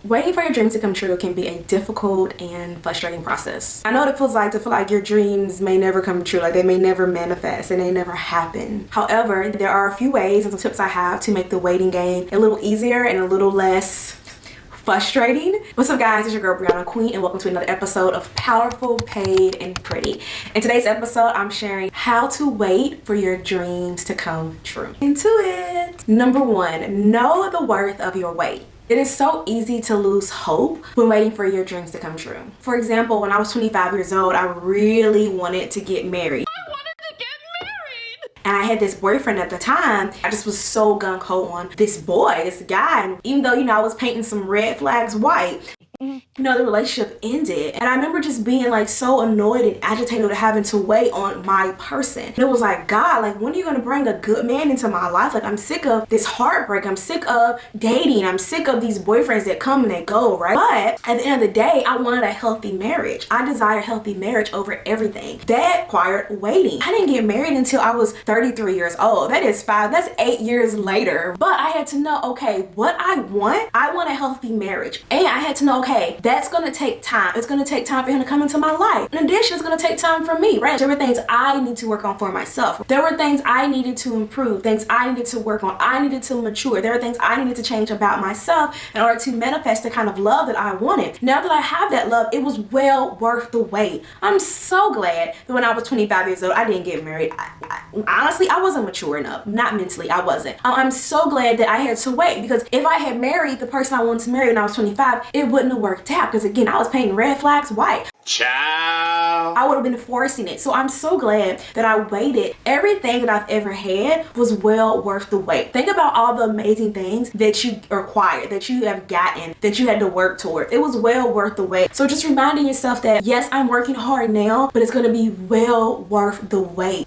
Waiting for your dreams to come true can be a difficult and frustrating process. I know what it feels like to feel like your dreams may never come true, like they may never manifest and they never happen. However, there are a few ways and some tips I have to make the waiting game a little easier and a little less frustrating. What's up guys, it's your girl Brianna Queen and welcome to another episode of Powerful, Paid, and Pretty. In today's episode, I'm sharing how to wait for your dreams to come true. Into it. Number one, know the worth of your wait. It is so easy to lose hope when waiting for your dreams to come true. For example, when I was 25 years old, I really wanted to get married. And I had this boyfriend at the time. I just was so gung-ho on this boy, this guy. And even though, I was painting some red flags white, the relationship ended. And I remember just being like so annoyed and agitated with having to wait on my person. And it was like, God, like when are you gonna bring a good man into my life? Like I'm sick of this heartbreak. I'm sick of dating. I'm sick of these boyfriends that come and they go, right? But at the end of the day, I wanted a healthy marriage. I desire healthy marriage over everything. That required waiting. I didn't get married until I was 33 years old. That's 8 years later. But I had to know, okay, what I want a healthy marriage. And I had to know, okay, that's gonna take time. It's gonna take time for him to come into my life. In addition, it's gonna take time for me, right? There were things I need to work on for myself. There were things I needed to improve, things I needed to work on. I needed to mature. There were things I needed to change about myself in order to manifest the kind of love that I wanted. Now that I have that love, it was well worth the wait. I'm so glad that when I was 25 years old, I didn't get married. Honestly, I wasn't mature enough. Not mentally, I wasn't. I'm so glad that I had to wait, because if I had married the person I wanted to marry when I was 25, it wouldn't have worked out, because again, I was painting red flags white. Ciao. I would have been forcing it. So I'm so glad that I waited. Everything that I've ever had was well worth the wait. Think about all the amazing things that you acquired, that you have gotten, that you had to work toward. It was well worth the wait. So just reminding yourself that yes, I'm working hard now, but it's going to be well worth the wait.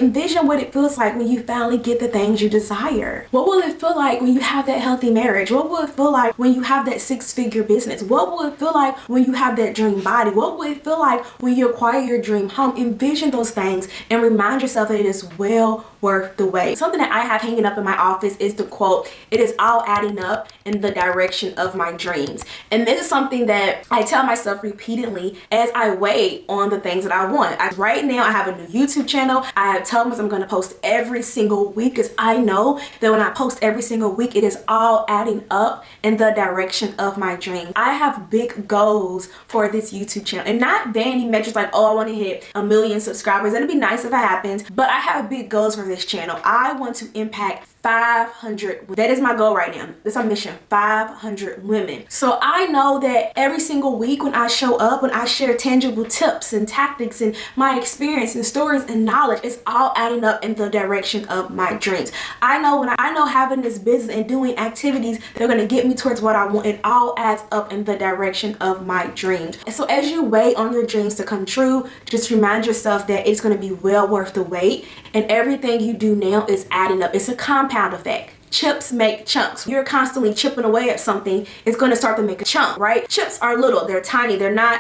Envision what it feels like when you finally get the things you desire. What will it feel like when you have that healthy marriage? What will it feel like when you have that six-figure business? What will it feel like when you have that dream body? What will it feel like when you acquire your dream home? Envision those things and remind yourself that it is well worth the wait. Something that I have hanging up in my office is the quote, "It is all adding up in the direction of my dreams." And this is something that I tell myself repeatedly as I wait on the things that I want. Right now, I have a new YouTube channel. I have told myself I'm going to post every single week, because I know that when I post every single week, it is all adding up in the direction of my dreams. I have big goals for this YouTube channel, and not vanity metrics like, oh, I want to hit 1 million subscribers. That'd be nice if it happens, but I have big goals for this channel. I want to impact 500. That is my goal right now. That's my mission, 500 women. So I know that every single week when I show up, when I share tangible tips and tactics and my experience and stories and knowledge, it's all adding up in the direction of my dreams. I know having this business and doing activities that are going to get me towards what I want, it all adds up in the direction of my dreams. And so as you wait on your dreams to come true, just remind yourself that it's going to be well worth the wait, and everything you do now is adding up. It's a compound effect. Chips make chunks. You're constantly chipping away at something, it's going to start to make a chunk, right? Chips are little, they're tiny, they're not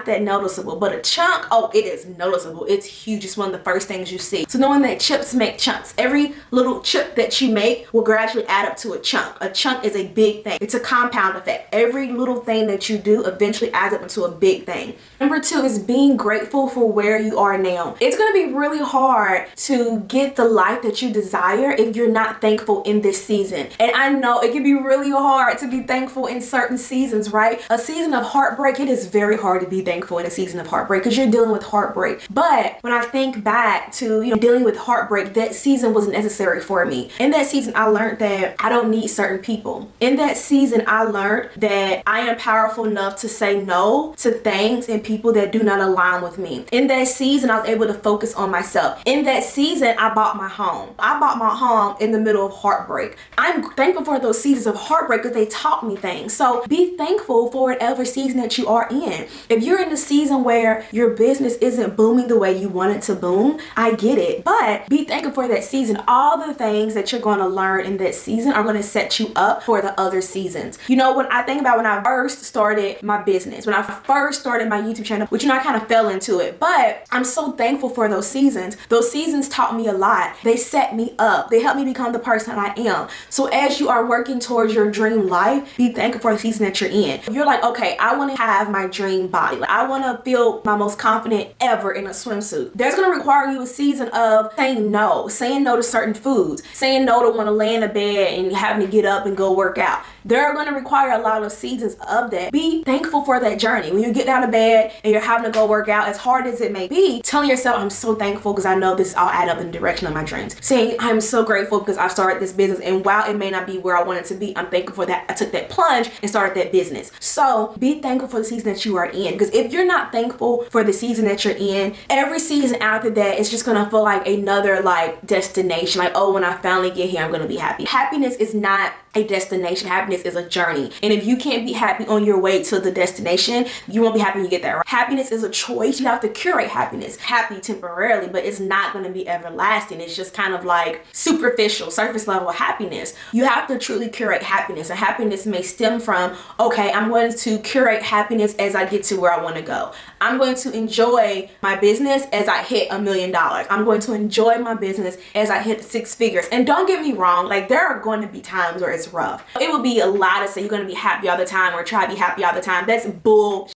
that noticeable, but a chunk, oh, it is noticeable. It's huge. It's one of the first things you see. So knowing that chips make chunks, every little chip that you make will gradually add up to a chunk. A chunk is a big thing. It's a compound effect. Every little thing that you do eventually adds up into a big thing. Number two is being grateful for where you are now. It's going to be really hard to get the life that you desire if you're not thankful in this season. And I know it can be really hard to be thankful in certain seasons, right? A season of heartbreak, it is very hard to be thankful in a season of heartbreak because you're dealing with heartbreak. But when I think back to dealing with heartbreak, that season was necessary for me. In that season, I learned that I don't need certain people. In that season, I learned that I am powerful enough to say no to things and people that do not align with me. In that season, I was able to focus on myself. In that season, I bought my home. I bought my home in the middle of heartbreak. I'm thankful for those seasons of heartbreak because they taught me things. So be thankful for whatever season that you are in. If you're in a season where your business isn't booming the way you want it to boom, I get it. But be thankful for that season. All the things that you're going to learn in that season are going to set you up for the other seasons. When I think about when I first started my business, when I first started my YouTube channel, which I kind of fell into it, but I'm so thankful for those seasons. Those seasons taught me a lot. They set me up. They helped me become the person I am. So as you are working towards your dream life, be thankful for the season that you're in. You're like, okay, I want to have my dream body. Like, I want to feel my most confident ever in a swimsuit. There's going to require you a season of saying no to certain foods, saying no to want to lay in a bed and having to get up and go work out. They're going to require a lot of seasons of that. Be thankful for that journey. When you get out of bed and you're having to go work out, as hard as it may be, telling yourself, I'm so thankful because I know this all add up in the direction of my dreams. Saying, I'm so grateful because I've started this business, and while it may not be where I want it to be, I'm thankful for that I took that plunge and started that business. So be thankful for the season that you are in, because if you're not thankful for the season that you're in, every season after that, it's just going to feel like another like destination. Like, oh, when I finally get here, I'm going to be happy. Happiness is not a destination. Happiness is a journey. And if you can't be happy on your way to the destination, you won't be happy when you get there. Right? Happiness is a choice. You have to curate happiness. Happy temporarily, but it's not going to be everlasting. It's just kind of like superficial, surface level happiness. You have to truly curate happiness. And happiness may stem from, okay, I'm going to curate happiness as I get to where I want to go. I'm going to enjoy my business as I hit $1 million. I'm going to enjoy my business as I hit 6 figures. And don't get me wrong, like there are going to be times where it's rough. It would be a lie to say you're going to be happy all the time or try to be happy all the time. That's bull.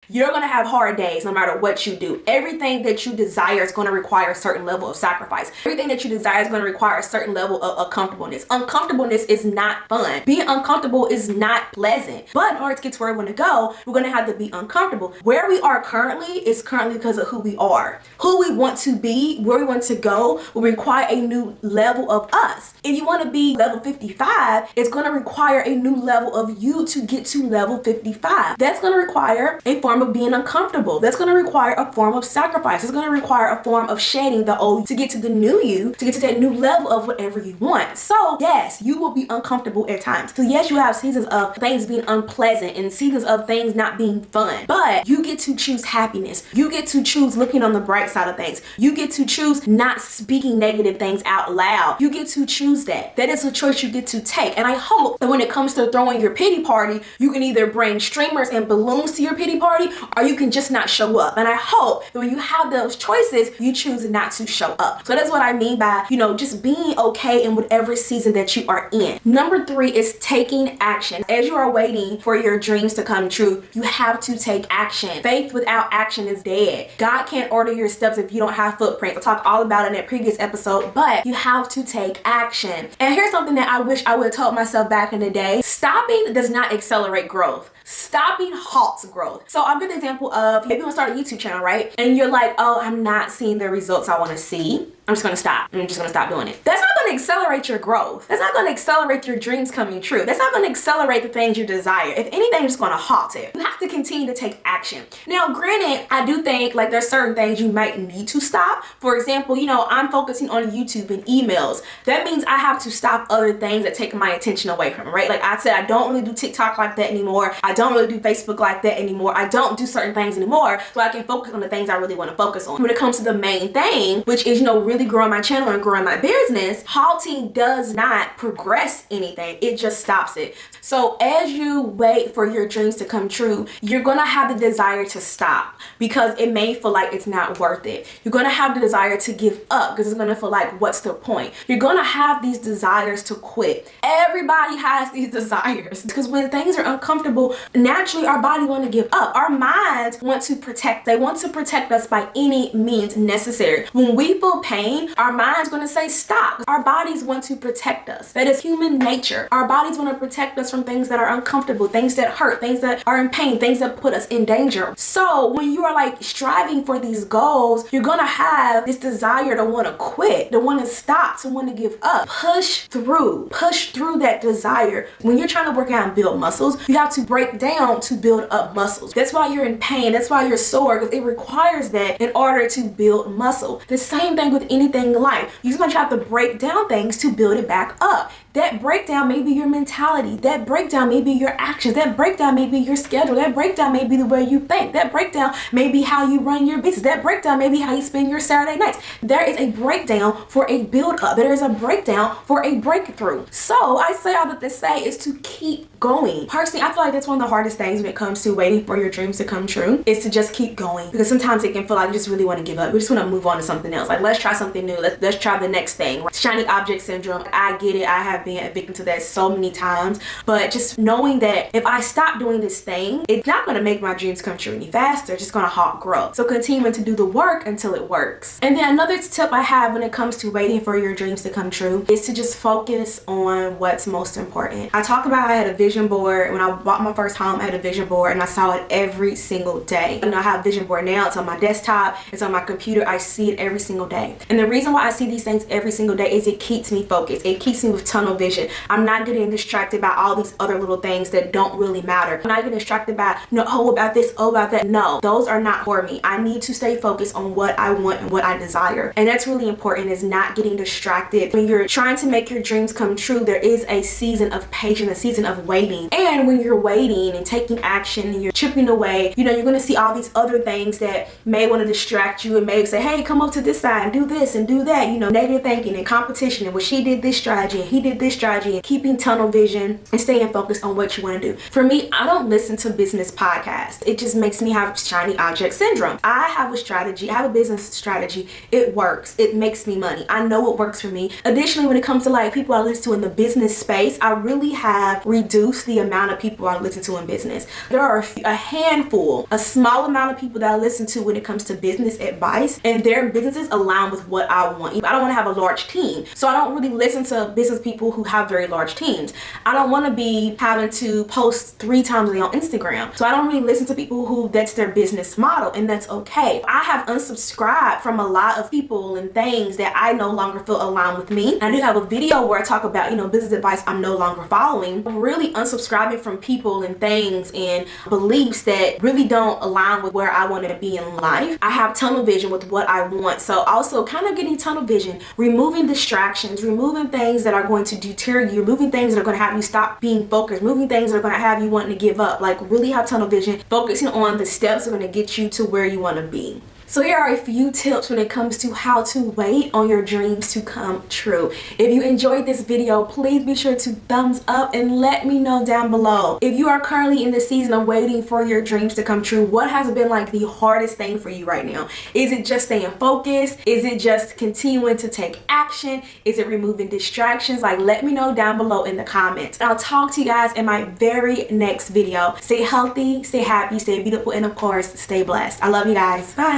You're going to have hard days no matter what you do. Everything that you desire is going to require a certain level of sacrifice. Everything that you desire is going to require a certain level of uncomfortableness. Uncomfortableness is not fun. Being uncomfortable is not pleasant. But in order to get to where we want to go, we're going to have to be uncomfortable. Where we are currently is currently because of who we are. Who we want to be, where we want to go, will require a new level of us. If you want to be level 55, it's going to require a new level of you to get to level 55. That's going to require a form of being uncomfortable. That's going to require a form of sacrifice. It's going to require a form of shedding the old to get to the new you, to get to that new level of whatever you want. So yes, you will be uncomfortable at times. So yes, you have seasons of things being unpleasant and seasons of things not being fun, but you get to choose happiness. You get to choose looking on the bright side of things. You get to choose not speaking negative things out loud. You get to choose that. That is a choice you get to take. And I hope that when it comes to throwing your pity party, you can either bring streamers and balloons to your pity party, or you can just not show up. And I hope that when you have those choices, you choose not to show up. So that's what I mean by, just being okay in whatever season that you are in. Number 3 is taking action. As you are waiting for your dreams to come true, you have to take action. Faith without action is dead. God can't order your steps if you don't have footprints. I talked all about it in that previous episode, but you have to take action. And here's something that I wish I would have told myself back in the day. Stopping does not accelerate growth. Stopping halts growth. So I'll give an example of, maybe you want to start a YouTube channel, right? And you're like, oh, I'm not seeing the results I want to see. I'm just going to stop. I'm just going to stop doing it. That's not going to accelerate your growth. That's not going to accelerate your dreams coming true. That's not going to accelerate the things you desire. If anything, it's going to halt it. You have to continue to take action. Now, granted, I do think like there's certain things you might need to stop. For example, I'm focusing on YouTube and emails. That means I have to stop other things that take my attention away from it, right? Like I said, I don't really do TikTok like that anymore. I don't really do Facebook like that anymore. I don't do certain things anymore, so I can focus on the things I really want to focus on. When it comes to the main thing, which is, really growing my channel and growing my business, halting does not progress anything. It just stops it. So as you wait for your dreams to come true, you're going to have the desire to stop because it may feel like it's not worth it. You're going to have the desire to give up because it's going to feel like, what's the point? You're going to have these desires to quit. Everybody has these desires because when things are uncomfortable, naturally our body want to give up. Our minds want to protect. They want to protect us by any means necessary. When we feel pain, our mind's going to say stop. Our bodies want to protect us. That is human nature. Our bodies want to protect us from things that are uncomfortable, things that hurt, things that are in pain, things that put us in danger. So when you are like striving for these goals, you're going to have this desire to want to quit, to want to stop, to want to give up. Push through that desire. When you're trying to work out and build muscles, you have to break down to build up muscles. That's why you're in pain. That's why you're sore, because it requires that in order to build muscle. The same thing with anything in life. You sometimes have to break down things to build it back up. That breakdown may be your mentality. That breakdown may be your actions. That breakdown may be your schedule. That breakdown may be the way you think. That breakdown may be how you run your business. That breakdown may be how you spend your Saturday nights. There is a breakdown for a build up. There is a breakdown for a breakthrough. So I say all that to say is to keep going. Personally, I feel like that's one of the hardest things when it comes to waiting for your dreams to come true, is to just keep going, because sometimes it can feel like you just really want to give up. We just want to move on to something else. Like, let's try something new. Let's try the next thing. Shiny object syndrome. I get it. I have been a victim to that so many times, but just knowing that if I stop doing this thing, it's not going to make my dreams come true any faster. It's just going to halt growth. So continuing to do the work until it works. And then another tip I have when it comes to waiting for your dreams to come true is to just focus on what's most important. I talk about I had a vision board. When I bought my first home, I had a vision board and I saw it every single day. You know, I have a vision board now. It's on my desktop. It's on my computer. I see it every single day. And the reason why I see these things every single day is it keeps me focused. It keeps me with tunnel vision. I'm not getting distracted by all these other little things that don't really matter. I'm not getting distracted by, oh, about this, oh, about that. No, those are not for me. I need to stay focused on what I want and what I desire. And that's really important, is not getting distracted. When you're trying to make your dreams come true, there is a season of patience, a season of waiting. And when you're waiting and taking action and you're chipping away, you're going to see all these other things that may want to distract you and may say, hey, come up to this side and do this and do that. Negative thinking and competition, and well, she did this strategy and he did this strategy, and keeping tunnel vision and staying focused on what you want to do. For me, I don't listen to business podcasts. It just makes me have shiny object syndrome. I have a strategy. I have a business strategy. It works. It makes me money. I know what works for me. Additionally, when it comes to like people I listen to in the business space, I really have reduced the amount of people I listen to in business. There are a handful, a small amount of people that I listen to when it comes to business advice, and their businesses align with what I want. I don't want to have a large team, so I don't really listen to business people who have very large teams. I don't want to be having to post 3 times a day on Instagram, so I don't really listen to people who that's their business model, and that's okay. I have unsubscribed from a lot of people and things that I no longer feel align with me. I do have a video where I talk about, business advice I'm no longer following. I'm really unsubscribing from people and things and beliefs that really don't align with where I want to be in life. I have tunnel vision with what I want. So also kind of getting tunnel vision, removing distractions, removing things that are going to deter you, removing things that are going to have you stop being focused, moving things that are going to have you wanting to give up. Like, really have tunnel vision, focusing on the steps that are going to get you to where you want to be. So here are a few tips when it comes to how to wait on your dreams to come true. If you enjoyed this video, please be sure to thumbs up and let me know down below. If you are currently in the season of waiting for your dreams to come true, what has been like the hardest thing for you right now? Is it just staying focused? Is it just continuing to take action? Is it removing distractions? Like, let me know down below in the comments. I'll talk to you guys in my very next video. Stay healthy, stay happy, stay beautiful, and of course, stay blessed. I love you guys. Bye.